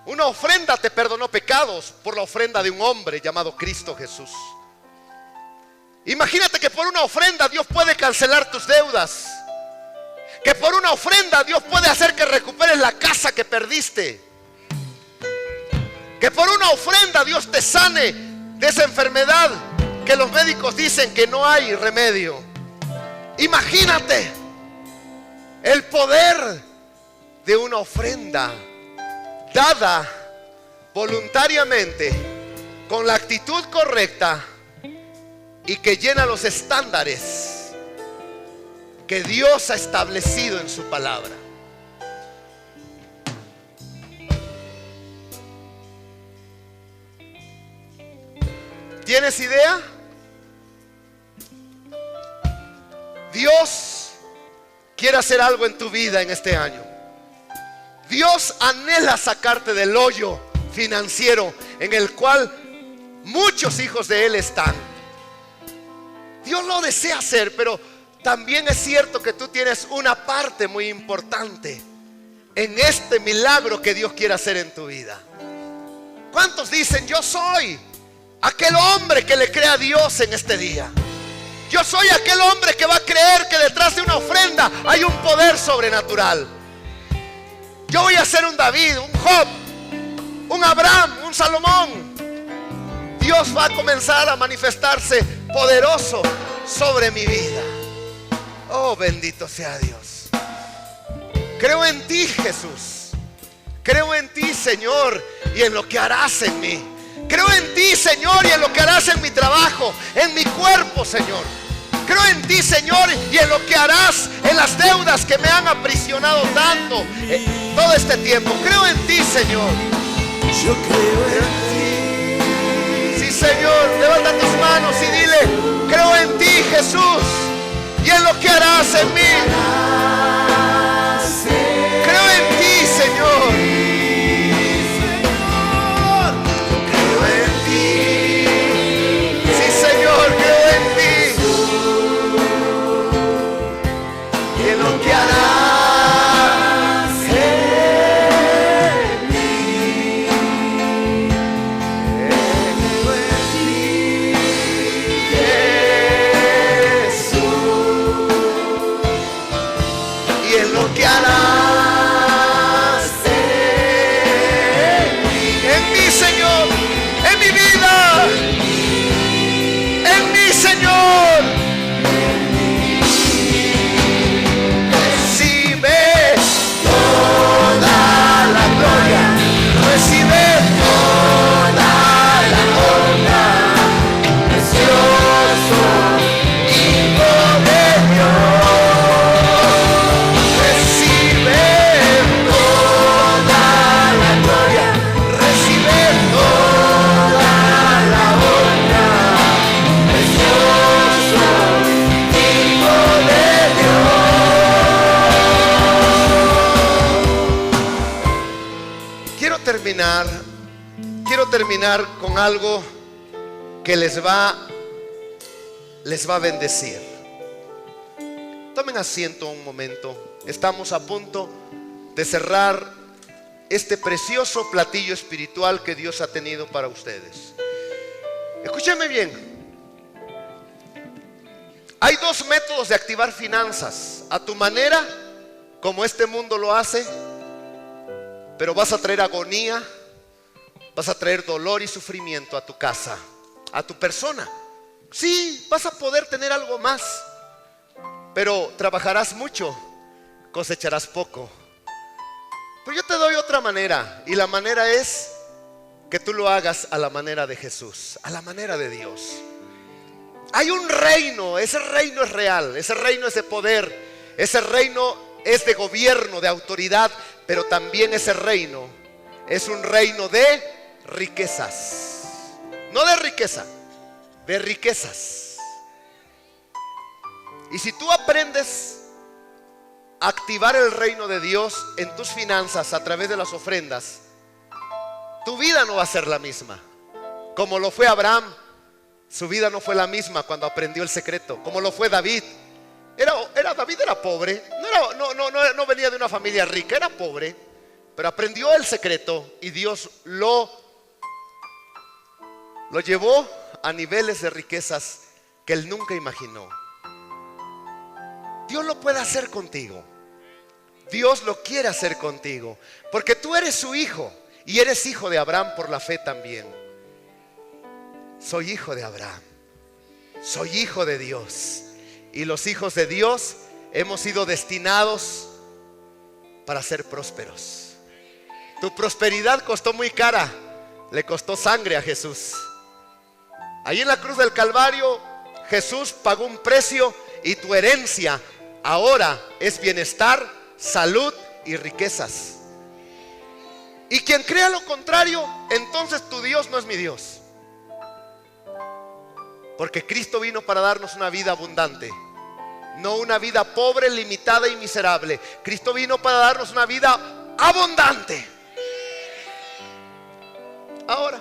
Speaker 1: Una ofrenda te perdonó pecados por la ofrenda de un hombre llamado Cristo Jesús. Imagínate que por una ofrenda Dios puede cancelar tus deudas. Que por una ofrenda Dios puede hacer que recuperes la casa que perdiste. Que por una ofrenda Dios te sane de esa enfermedad que los médicos dicen que no hay remedio. Imagínate el poder de una ofrenda dada voluntariamente, con la actitud correcta y que llena los estándares que Dios ha establecido en su palabra. ¿Tienes idea? Dios quiere hacer algo en tu vida en este año. Dios anhela sacarte del hoyo financiero en el cual muchos hijos de Él están. Dios lo desea hacer, pero también es cierto que tú tienes una parte muy importante en este milagro que Dios quiere hacer en tu vida. ¿Cuántos dicen: yo soy aquel hombre que le cree a Dios en este día? Yo soy aquel hombre que va a creer que detrás de una ofrenda hay un poder sobrenatural. Yo voy a ser un David, un Job, un Abraham, un Salomón. Dios va a comenzar a manifestarse poderoso sobre mi vida. Oh, bendito sea Dios. Creo en ti, Jesús. Creo en ti, Señor, y en lo que harás en mí. Creo en ti, Señor, y en lo que harás en mi trabajo, en mi cuerpo, Señor. Creo en ti, Señor, y en lo que harás en las deudas que me han aprisionado tanto todo este tiempo. Creo en ti, Señor.
Speaker 2: Yo creo en ti.
Speaker 1: Sí, Señor, levanta tus manos y dile: creo en ti, Jesús, y en lo que harás en mí. Creo en ti, Señor. quiero terminar con algo que les va a bendecir. Tomen asiento un momento. Estamos a punto de cerrar este precioso platillo espiritual que Dios ha tenido para ustedes. Escúchenme bien. Hay dos métodos de activar finanzas: a tu manera, como este mundo lo hace, pero vas a traer agonía, vas a traer dolor y sufrimiento a tu casa, a tu persona. Sí, vas a poder tener algo más, pero trabajarás mucho, cosecharás poco. Pero yo te doy otra manera, y la manera es que tú lo hagas a la manera de Jesús, a la manera de Dios. Hay un reino, ese reino es real, ese reino es de poder, ese reino es de gobierno, de autoridad, pero también ese reino es un reino de riquezas. No de riqueza, de riquezas. Y si tú aprendes a activar el reino de Dios en tus finanzas a través de las ofrendas, tu vida no va a ser la misma. Como lo fue Abraham, su vida no fue la misma cuando aprendió el secreto. Como lo fue David. David era pobre, no venía de una familia rica, era pobre, pero aprendió el secreto y Dios lo llevó a niveles de riquezas que él nunca imaginó. Dios lo puede hacer contigo. Dios lo quiere hacer contigo, porque tú eres su hijo y eres hijo de Abraham por la fe también. Soy hijo de Abraham, soy hijo de Dios, y los hijos de Dios hemos sido destinados para ser prósperos. Tu prosperidad costó muy cara, le costó sangre a Jesús. Ahí en la cruz del Calvario Jesús pagó un precio, y tu herencia ahora es bienestar, salud y riquezas. Y quien crea lo contrario, entonces tu Dios no es mi Dios. Porque Cristo vino para darnos una vida abundante, no una vida pobre, limitada y miserable. Cristo vino para darnos una vida abundante. Ahora,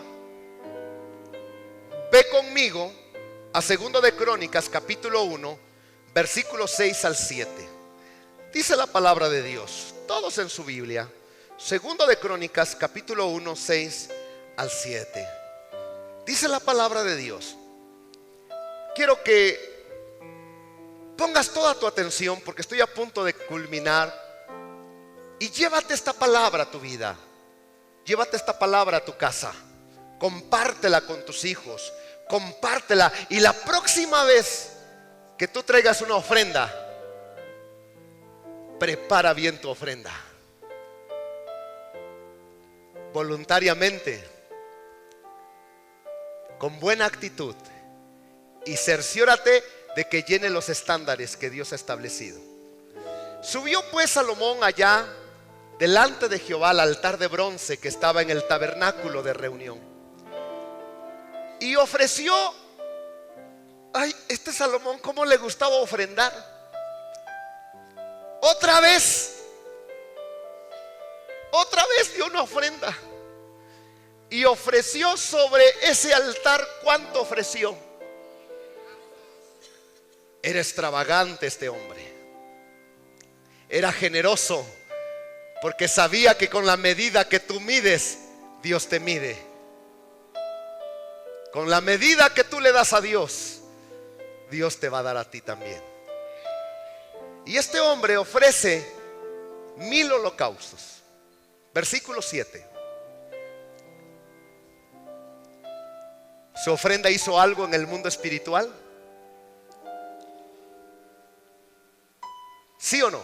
Speaker 1: ve conmigo a 2 de Crónicas capítulo 1, versículos 6 al 7. Dice la palabra de Dios, todos en su Biblia. 2 de Crónicas capítulo 1, 6 al 7. Dice la palabra de Dios. Quiero que pongas toda tu atención, porque estoy a punto de culminar. Y llévate esta palabra a tu vida. Llévate esta palabra a tu casa. Compártela con tus hijos. Compártela. Y la próxima vez que tú traigas una ofrenda, prepara bien tu ofrenda. Voluntariamente, con buena actitud, y cerciórate de que llene los estándares que Dios ha establecido. Subió pues Salomón allá delante de Jehová al altar de bronce que estaba en el tabernáculo de reunión, y ofreció. Este Salomón, cómo le gustaba ofrendar. Otra vez dio una ofrenda, y ofreció sobre ese altar. ¿Cuánto ofreció? Era extravagante este hombre. Era generoso, porque sabía que con la medida que tú mides, Dios te mide. Con la medida que tú le das a Dios, Dios te va a dar a ti también. Y este hombre ofrece 1000 holocaustos. Versículo 7. ¿Su ofrenda hizo algo en el mundo espiritual? ¿Sí o no?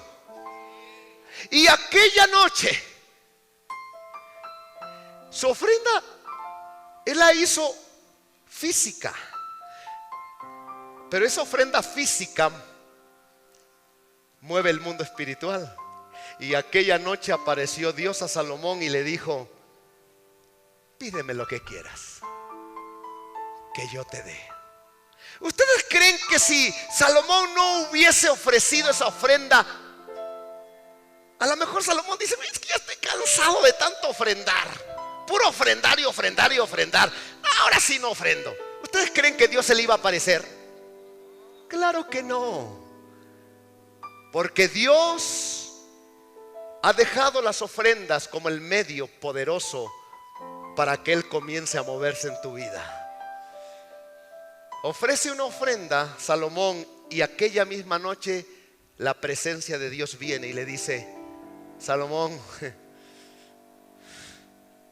Speaker 1: Y aquella noche, su ofrenda, él la hizo física. Pero esa ofrenda física mueve el mundo espiritual. Y aquella noche apareció Dios a Salomón y le dijo: pídeme lo que quieras, que yo te dé. ¿Ustedes creen que si Salomón no hubiese ofrecido esa ofrenda, a lo mejor Salomón dice: es que ya estoy cansado de tanto ofrendar, puro ofrendar y ofrendar y ofrendar. Ahora sí no ofrendo. ¿Ustedes creen que Dios se le iba a aparecer? Claro que no. Porque Dios ha dejado las ofrendas como el medio poderoso para que Él comience a moverse en tu vida. Ofrece una ofrenda Salomón, y aquella misma noche la presencia de Dios viene y le dice: Salomón,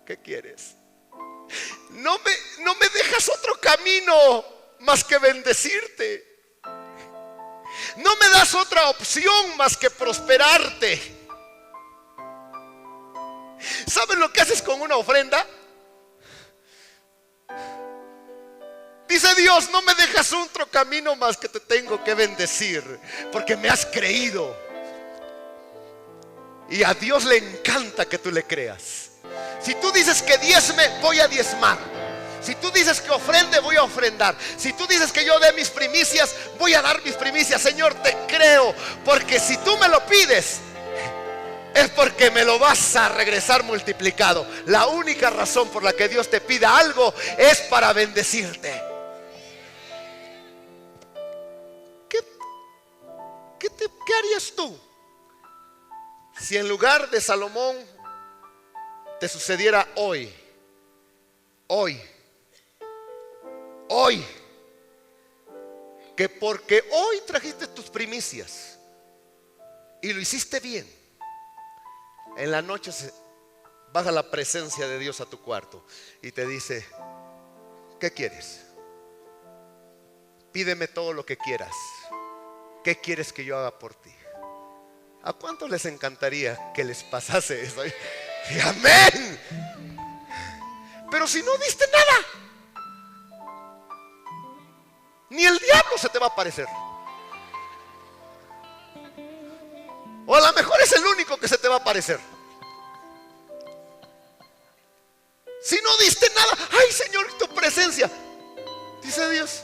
Speaker 1: ¿qué quieres? No me dejas otro camino más que bendecirte. No me das otra opción más que prosperarte. ¿Sabes lo que haces con una ofrenda? Dice Dios: no me dejas otro camino más que te tengo que bendecir, porque me has creído. Y a Dios le encanta que tú le creas. Si tú dices que diezme, voy a diezmar. Si tú dices que ofrende, voy a ofrendar. Si tú dices que yo dé mis primicias, voy a dar mis primicias. Señor, te creo, porque si tú me lo pides, es porque me lo vas a regresar multiplicado. La única razón por la que Dios te pida algo es para bendecirte. ¿Qué harías tú si en lugar de Salomón te sucediera hoy, que porque hoy trajiste tus primicias y lo hiciste bien, en la noche baja la presencia de Dios a tu cuarto y te dice: ¿qué quieres? Pídeme todo lo que quieras. ¿Qué quieres que yo haga por ti? ¿A cuántos les encantaría que les pasase eso? Y amén. Pero si no diste nada, ni el diablo se te va a aparecer. O a lo mejor es el único que se te va a aparecer. Si no diste nada, ay Señor, tu presencia. Dice Dios: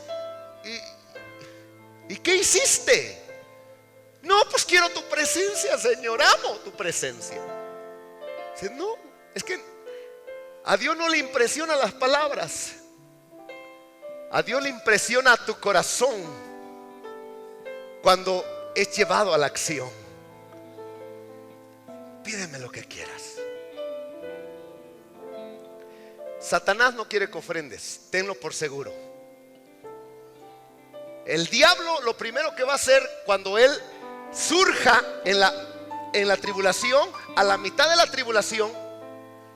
Speaker 1: ¿y qué hiciste? No, pues quiero tu presencia, Señor, amo tu presencia. Dice: no, es que a Dios no le impresionan las palabras. A Dios le impresiona tu corazón cuando es llevado a la acción. Pídeme lo que quieras. Satanás no quiere que ofrendes, tenlo por seguro. El diablo lo primero que va a hacer cuando él surja en la tribulación, a la mitad de la tribulación,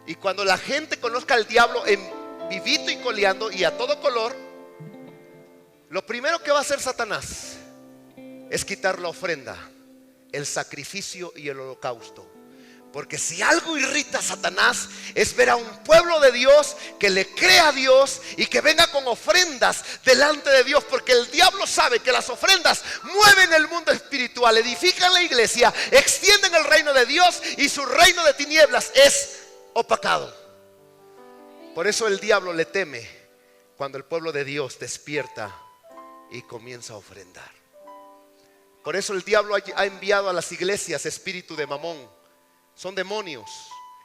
Speaker 1: y cuando la gente conozca al diablo en vivito y coleando y a todo color, lo primero que va a hacer Satanás es quitar la ofrenda, el sacrificio y el holocausto. Porque si algo irrita a Satanás es ver a un pueblo de Dios que le crea a Dios y que venga con ofrendas delante de Dios. Porque el diablo sabe que las ofrendas mueven el mundo espiritual, edifican la iglesia, extienden el reino de Dios, y su reino de tinieblas es opacado. Por eso el diablo le teme cuando el pueblo de Dios despierta y comienza a ofrendar. Por eso el diablo ha enviado a las iglesias espíritu de Mamón. Son demonios,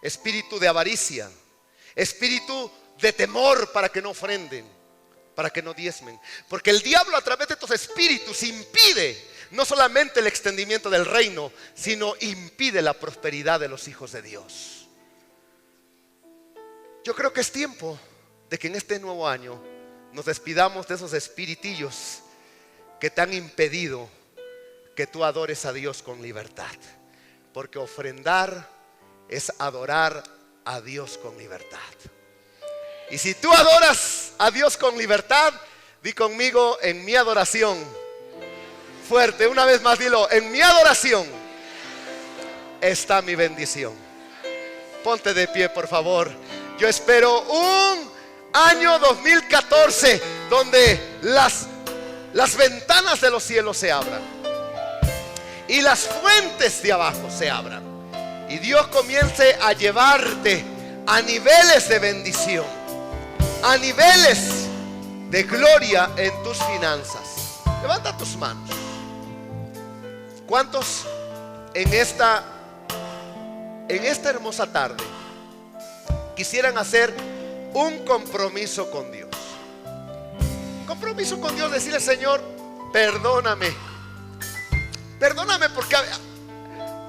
Speaker 1: espíritu de avaricia, espíritu de temor, para que no ofrenden, para que no diezmen. Porque el diablo, a través de estos espíritus, impide no solamente el extendimiento del reino, sino impide la prosperidad de los hijos de Dios. Yo creo que es tiempo de que en este nuevo año nos despidamos de esos espiritillos que te han impedido que tú adores a Dios con libertad. Porque ofrendar es adorar a Dios con libertad. Y si tú adoras a Dios con libertad, di conmigo: en mi adoración. Fuerte, una vez más dilo: en mi adoración está mi bendición. Ponte de pie, por favor. Yo espero un año 2014 donde las ventanas de los cielos se abran y las fuentes de abajo se abran, y Dios comience a llevarte a niveles de bendición, a niveles de gloria en tus finanzas. Levanta tus manos. ¿Cuántos en esta hermosa tarde quisieran hacer un compromiso con Dios. Compromiso con Dios, decirle: Señor, perdóname. Perdóname porque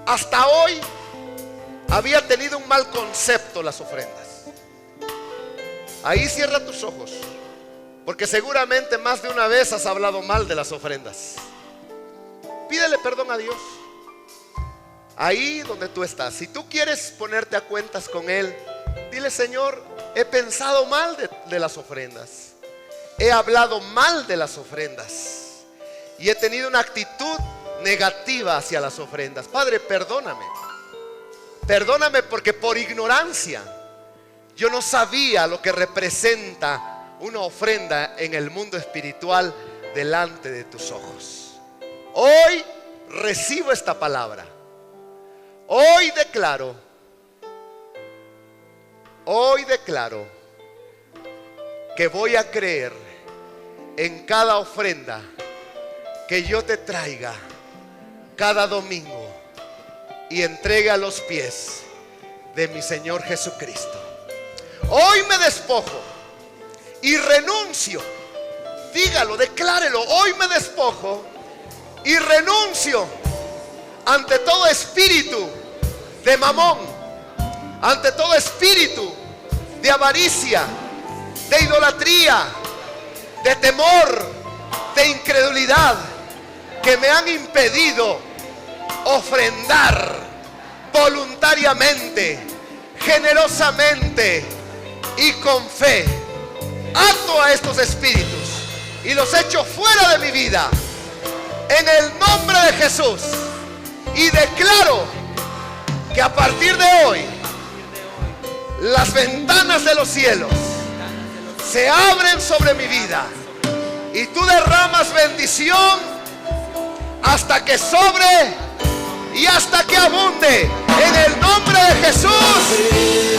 Speaker 1: hasta hoy había tenido un mal concepto las ofrendas. Ahí cierra tus ojos, porque seguramente más de una vez has hablado mal de las ofrendas. Pídele perdón a Dios. Ahí donde tú estás, si tú quieres ponerte a cuentas con Él, dile: Señor, he pensado mal de las ofrendas. He hablado mal de las ofrendas y he tenido una actitud negativa hacia las ofrendas. Padre, perdóname. Perdóname porque por ignorancia yo no sabía lo que representa una ofrenda en el mundo espiritual delante de tus ojos. Hoy recibo esta palabra. Hoy declaro que voy a creer en cada ofrenda que yo te traiga cada domingo y entregue a los pies de mi Señor Jesucristo. Hoy me despojo y renuncio. Dígalo, declárelo: hoy me despojo y renuncio ante todo espíritu de mamón, ante todo espíritu de avaricia, de idolatría, de temor, de incredulidad, que me han impedido ofrendar voluntariamente, generosamente y con fe. Ato a estos espíritus y los echo fuera de mi vida en el nombre de Jesús, y declaro que a partir de hoy las ventanas de los cielos se abren sobre mi vida y tú derramas bendición hasta que sobre y hasta que abunde, en el nombre de Jesús.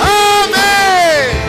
Speaker 1: Amén.